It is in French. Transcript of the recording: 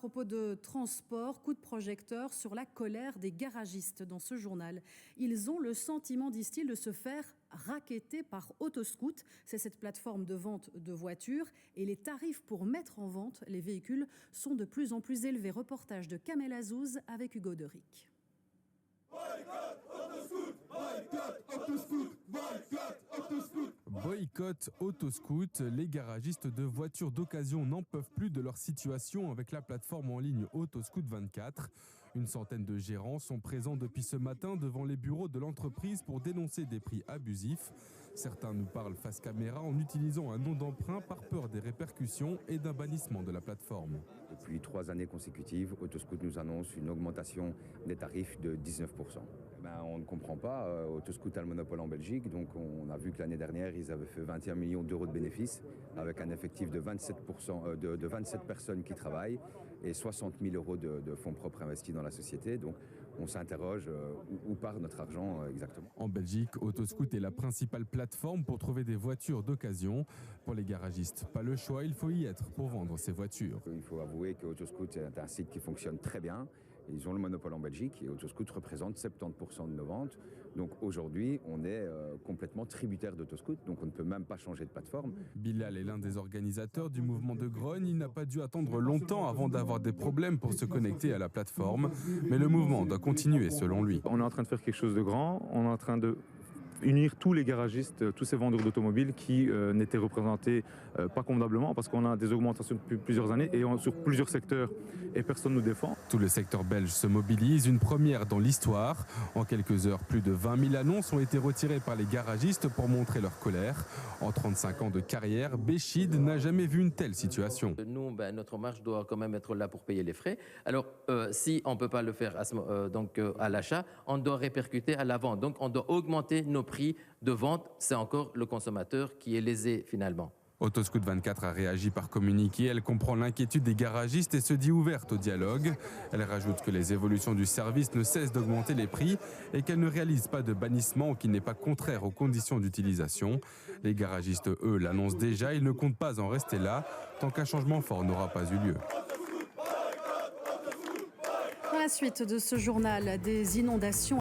propos de transport, coup de projecteur sur la colère des garagistes dans ce journal. Ils ont le sentiment, disent-ils, de se faire racketter par Autoscoot. C'est cette plateforme de vente de voitures. Et les tarifs pour mettre en vente les véhicules sont de plus en plus élevés. Reportage de Kamel Azouz avec Hugo Deric. Boycott Autoscoot, les garagistes de voitures d'occasion n'en peuvent plus de leur situation avec la plateforme en ligne Autoscoot 24. Une centaine de gérants sont présents depuis ce matin devant les bureaux de l'entreprise pour dénoncer des prix abusifs. Certains nous parlent face caméra en utilisant un nom d'emprunt par peur des répercussions et d'un bannissement de la plateforme. Depuis 3 années consécutives, Autoscoot nous annonce une augmentation des tarifs de 19%. On ne comprend pas, Autoscoot a le monopole en Belgique, donc on a vu que l'année dernière, ils avaient fait 21 millions d'euros de bénéfices avec un effectif de 27 personnes qui travaillent et 60 000 euros de fonds propres investis dans la société. Donc on s'interroge où part notre argent exactement. En Belgique, Autoscoot est la principale plateforme pour trouver des voitures d'occasion. Pour les garagistes, pas le choix, il faut y être pour vendre ces voitures. Il faut avouer que Autoscoot est un site qui fonctionne très bien. Ils ont le monopole en Belgique et Autoscoot représente 70% de nos ventes. Donc aujourd'hui, on est complètement tributaire d'Autoscoot, donc on ne peut même pas changer de plateforme. Bilal est l'un des organisateurs du mouvement de grogne. Il n'a pas dû attendre longtemps avant d'avoir des problèmes pour se connecter à la plateforme. Mais le mouvement doit continuer selon lui. On est en train de faire quelque chose de grand. On est en train de unir tous les garagistes, tous ces vendeurs d'automobiles qui n'étaient représentés pas convenablement parce qu'on a des augmentations depuis plusieurs années et sur plusieurs secteurs et personne ne nous défend. Tout le secteur belge se mobilise, une première dans l'histoire. En quelques heures, plus de 20 000 annonces ont été retirées par les garagistes pour montrer leur colère. En 35 ans de carrière, Béchid n'a jamais vu une telle situation. Nous, notre marge doit quand même être là pour payer les frais. Alors, si on ne peut pas le faire à l'achat, on doit répercuter à la vente. Donc, on doit augmenter nos prix de vente. C'est encore le consommateur qui est lésé finalement. Autoscoot 24 a réagi par communiqué. Elle comprend l'inquiétude des garagistes et se dit ouverte au dialogue. Elle rajoute que les évolutions du service ne cessent d'augmenter les prix et qu'elle ne réalise pas de bannissement ou qu'il n'est pas contraire aux conditions d'utilisation. Les garagistes, eux, l'annoncent déjà. Ils ne comptent pas en rester là tant qu'un changement fort n'aura pas eu lieu. Dans la suite de ce journal, des inondations